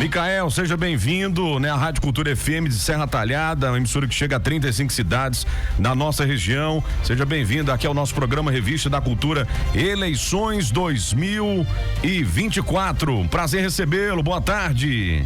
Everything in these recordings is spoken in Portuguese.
Micael, seja bem-vindo, né? A Rádio Cultura FM de Serra Talhada, uma emissora que chega a 35 cidades na nossa região. Seja bem-vindo aqui ao nosso programa Revista da Cultura Eleições 2024. Prazer recebê-lo, boa tarde.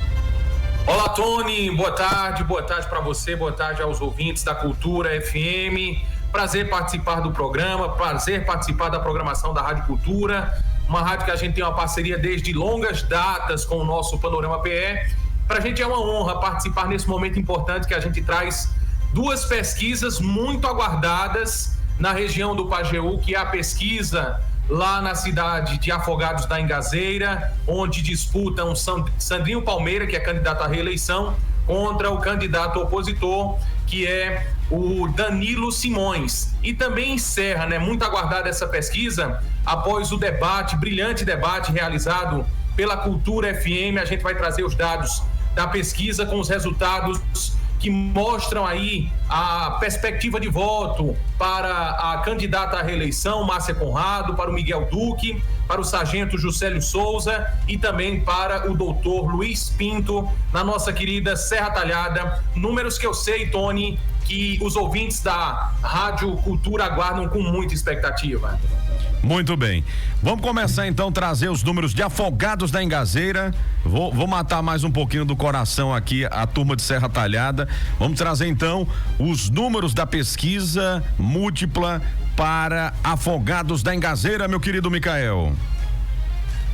Olá, Tony, boa tarde para você, boa tarde aos ouvintes da Cultura FM. Prazer participar do programa, prazer participar da programação da Rádio Cultura, uma rádio que a gente tem uma parceria desde longas datas com o nosso Panorama PE. Para a gente é uma honra participar nesse momento importante que a gente traz duas pesquisas muito aguardadas na região do Pajeú, que é a pesquisa lá na cidade de Afogados da Engazeira, onde disputam Sandrinho Palmeira, que é candidato à reeleição, contra o candidato opositor, que é o Danilo Simões. E também encerra, muito aguardada essa pesquisa, após o debate, brilhante debate realizado pela Cultura FM. A gente vai trazer os dados da pesquisa com os resultados que mostram aí a perspectiva de voto para a candidata à reeleição, Márcia Conrado, para o Miguel Duque, para o sargento Juscelio Souza e também para o doutor Luiz Pinto, na nossa querida Serra Talhada. Números que eu sei, Tony, que os ouvintes da Rádio Cultura aguardam com muita expectativa. Muito bem. Vamos começar então a trazer os números de Afogados da Engazeira. Vou matar mais um pouquinho do coração aqui a turma de Serra Talhada. Vamos trazer então os números da pesquisa múltipla para Afogados da Engazeira, meu querido Micael.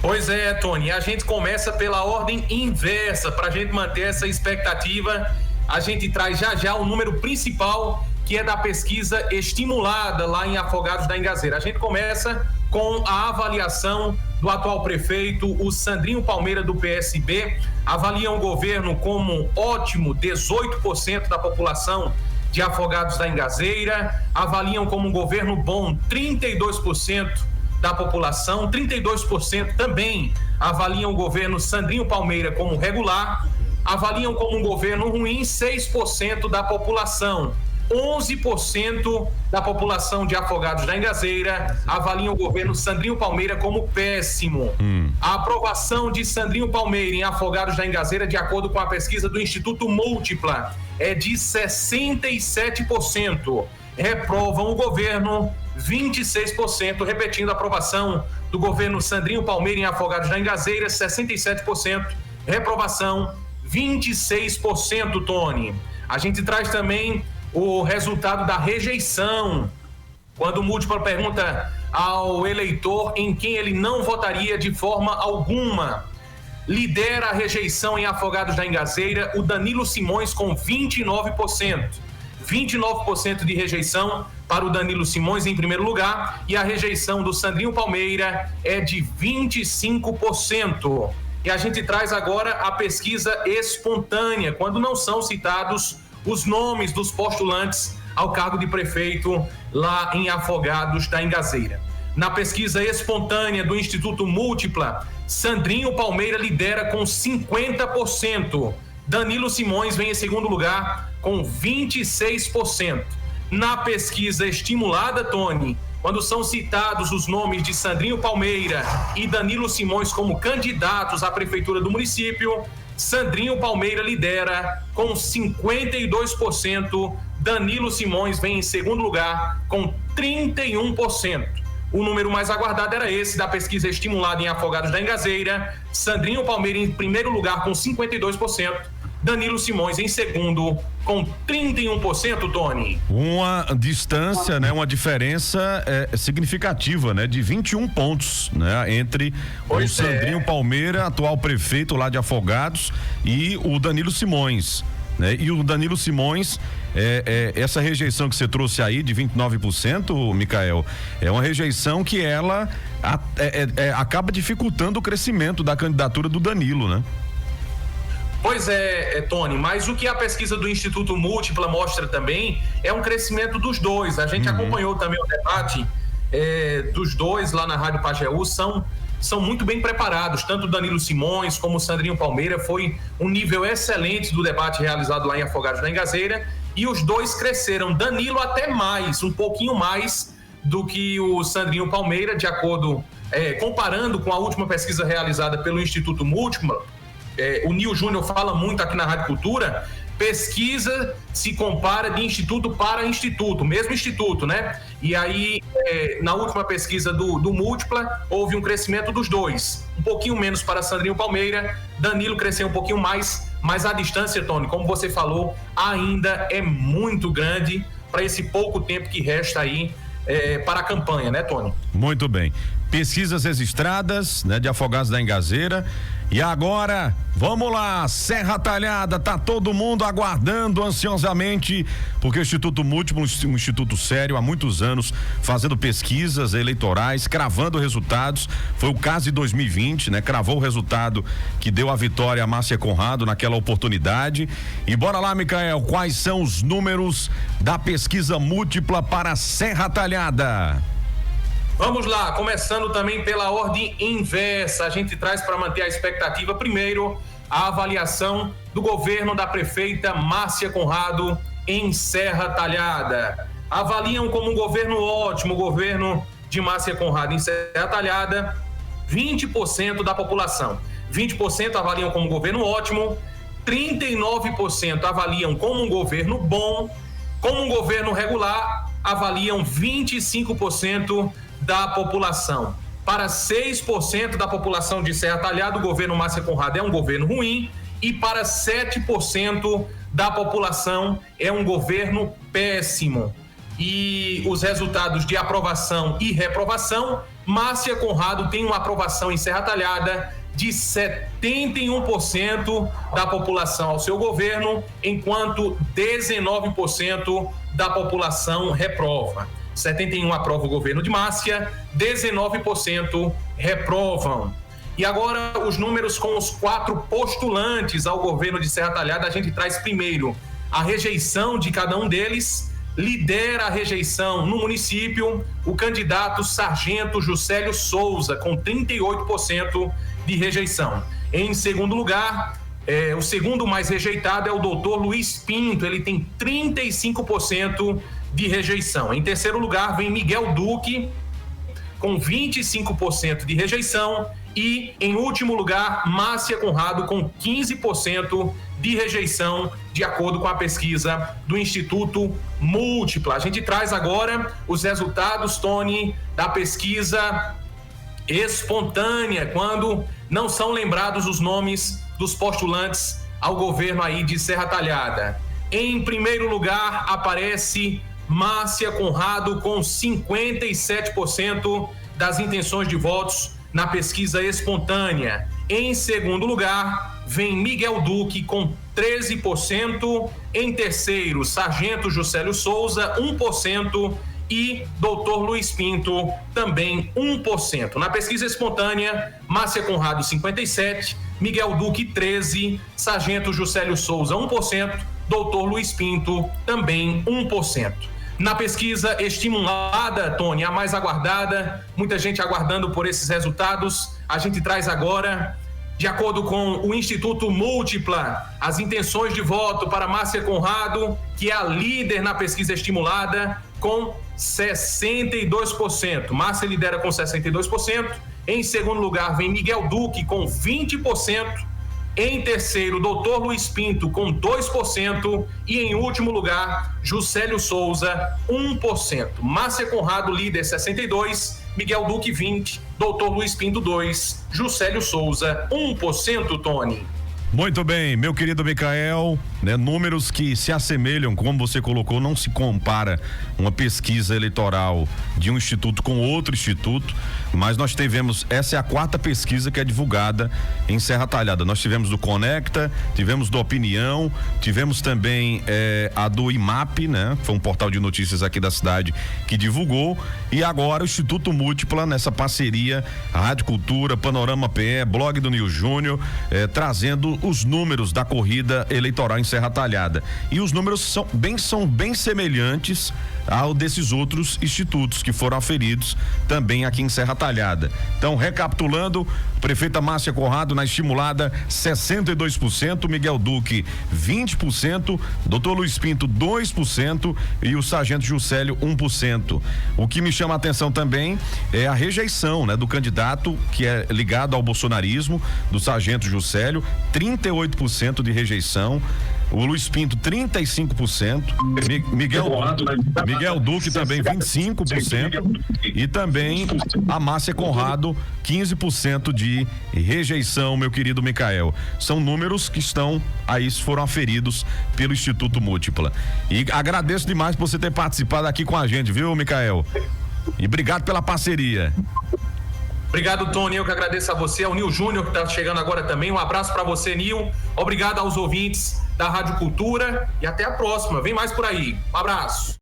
Pois é, Tony, a gente começa pela ordem inversa, para a gente manter essa expectativa. A gente traz já o número principal, que é da pesquisa estimulada lá em Afogados da Engazeira. A gente começa com a avaliação do atual prefeito, o Sandrinho Palmeira, do PSB. Avaliam o governo como ótimo, 18% da população de Afogados da Engazeira. Avaliam como um governo bom, 32% da população. 32% também avaliam o governo Sandrinho Palmeira como regular. Avaliam como um governo ruim, 6% da população. 11% da população de Afogados da Engazeira avaliam o governo Sandrinho Palmeira como péssimo. A aprovação de Sandrinho Palmeira em Afogados da Engazeira, de acordo com a pesquisa do Instituto Múltipla, é de 67%. Reprovam o governo 26%, repetindo a aprovação do governo Sandrinho Palmeira em Afogados da Engazeira, 67%. Reprovação 26%, Tony. A gente traz também o resultado da rejeição, quando o Múltipla pergunta ao eleitor em quem ele não votaria de forma alguma. Lidera a rejeição em Afogados da Engazeira o Danilo Simões com 29%. 29% de rejeição para o Danilo Simões em primeiro lugar, e a rejeição do Sandrinho Palmeira é de 25%. E a gente traz agora a pesquisa espontânea, quando não são citados os nomes dos postulantes ao cargo de prefeito lá em Afogados da Engazeira. Na pesquisa espontânea do Instituto Múltipla, Sandrinho Palmeira lidera com 50%. Danilo Simões vem em segundo lugar com 26%. Na pesquisa estimulada, Tony, quando são citados os nomes de Sandrinho Palmeira e Danilo Simões como candidatos à prefeitura do município, Sandrinho Palmeira lidera com 52%, Danilo Simões vem em segundo lugar com 31%. O número mais aguardado era esse da pesquisa estimulada em Afogados da Engazeira. Sandrinho Palmeira em primeiro lugar com 52%, Danilo Simões em segundo com 31%, Tony. Uma distância, uma diferença significativa, de 21 pontos, entre o Sandrinho Palmeira, atual prefeito lá de Afogados, e o Danilo Simões, E o Danilo Simões, essa rejeição que você trouxe aí de 29%, Micael, é uma rejeição que ela acaba dificultando o crescimento da candidatura do Danilo, né? Pois é, Tony, mas o que a pesquisa do Instituto Múltipla mostra também é um crescimento dos dois. A gente acompanhou também o debate dos dois lá na Rádio Pajeú, são muito bem preparados, tanto o Danilo Simões como o Sandrinho Palmeira. Foi um nível excelente do debate realizado lá em Afogados da Engazeira, e os dois cresceram. Danilo até mais, um pouquinho mais do que o Sandrinho Palmeira, de acordo, comparando com a última pesquisa realizada pelo Instituto Múltipla. o Nil Júnior fala muito aqui na Rádio Cultura, pesquisa se compara de instituto para instituto, mesmo instituto, né? E aí, na última pesquisa do Múltipla, houve um crescimento dos dois. Um pouquinho menos para Sandrinho Palmeira, Danilo cresceu um pouquinho mais, mas a distância, Tony, como você falou, ainda é muito grande para esse pouco tempo que resta aí para a campanha, né, Tony? Muito bem. Pesquisas registradas, né, de Afogados da Engazeira. E agora, vamos lá, Serra Talhada, tá todo mundo aguardando ansiosamente, porque o Instituto Múltiplo, um instituto sério há muitos anos, fazendo pesquisas eleitorais, cravando resultados. Foi o caso de 2020, né? Cravou o resultado que deu a vitória a Márcia Conrado naquela oportunidade. E bora lá, Micael, quais são os números da pesquisa múltipla para Serra Talhada? Vamos lá, começando também pela ordem inversa, a gente traz para manter a expectativa, primeiro, a avaliação do governo da prefeita Márcia Conrado em Serra Talhada. Avaliam como um governo ótimo, o governo de Márcia Conrado em Serra Talhada, 20% da população. 20% avaliam como um governo ótimo, 39% avaliam como um governo bom, como um governo regular, avaliam 25% da população. Para 6% da população de Serra Talhada, o governo Márcia Conrado é um governo ruim, e para 7% da população é um governo péssimo. E os resultados de aprovação e reprovação, Márcia Conrado tem uma aprovação em Serra Talhada de 71% da população ao seu governo, enquanto 19% da população reprova. 71% aprova o governo de Márcia, 19% reprovam. E agora os números com os 4 postulantes ao governo de Serra Talhada, a gente traz primeiro a rejeição de cada um deles. Lidera a rejeição no município o candidato Sargento Juscelio Souza, com 38% de rejeição. Em segundo lugar, o segundo mais rejeitado é o doutor Luiz Pinto, ele tem 35% de rejeição. Em terceiro lugar vem Miguel Duque, com 25% de rejeição, e em último lugar Márcia Conrado, com 15% de rejeição, de acordo com a pesquisa do Instituto Múltipla. A gente traz agora os resultados, Tony, da pesquisa espontânea, quando não são lembrados os nomes dos postulantes ao governo aí de Serra Talhada. Em primeiro lugar aparece Márcia Conrado, com 57% das intenções de votos na pesquisa espontânea. Em segundo lugar, vem Miguel Duque, com 13%. Em terceiro, Sargento Juscelio Souza, 1%. E doutor Luiz Pinto, também 1%. Na pesquisa espontânea, Márcia Conrado, 57%, Miguel Duque, 13%, Sargento Juscelio Souza, 1%, doutor Luiz Pinto, também 1%. Na pesquisa estimulada, Tony, a mais aguardada, muita gente aguardando por esses resultados, a gente traz agora, de acordo com o Instituto Múltipla, as intenções de voto para Márcia Conrado, que é a líder na pesquisa estimulada, com 62%. Márcia lidera com 62%. Em segundo lugar vem Miguel Duque, com 20%. Em terceiro, doutor Luiz Pinto, com 2%. E em último lugar, Juscelio Souza, 1%. Márcia Conrado, líder, 62%. Miguel Duque, 20%. Doutor Luiz Pinto, 2%. Juscelio Souza, 1%, Tony. Muito bem, meu querido Micael, né? Números que se assemelham, como você colocou, não se compara uma pesquisa eleitoral de um instituto com outro instituto, mas nós tivemos, essa é a 4ª pesquisa que é divulgada em Serra Talhada. Nós tivemos do Conecta, tivemos do Opinião, tivemos também a do IMAP, né? Foi um portal de notícias aqui da cidade que divulgou, e agora o Instituto Múltipla, nessa parceria, a Rádio Cultura, Panorama PE, blog do Nil Júnior, trazendo os números da corrida eleitoral em Serra Talhada. E os números são bem semelhantes ao desses outros institutos que foram aferidos também aqui em Serra Talhada. Então, recapitulando, prefeita Márcia Conrado na estimulada 62%, Miguel Duque 20%, doutor Luiz Pinto 2% e o sargento Juscelio 1%. O que me chama a atenção também é a rejeição, né, do candidato que é ligado ao bolsonarismo, do sargento Juscelio, 38% de rejeição. O Luiz Pinto, 35%. Miguel Duque também, 25%. E também a Márcia Conrado, 15% de rejeição, meu querido Micael. São números que estão aí, foram aferidos pelo Instituto Múltipla. E agradeço demais por você ter participado aqui com a gente, viu, Micael? E obrigado pela parceria. Obrigado, Tony. Eu que agradeço a você, ao Nil Júnior, que está chegando agora também. Um abraço para você, Nil. Obrigado aos ouvintes da Rádio Cultura e até a próxima. Vem mais por aí. Um abraço.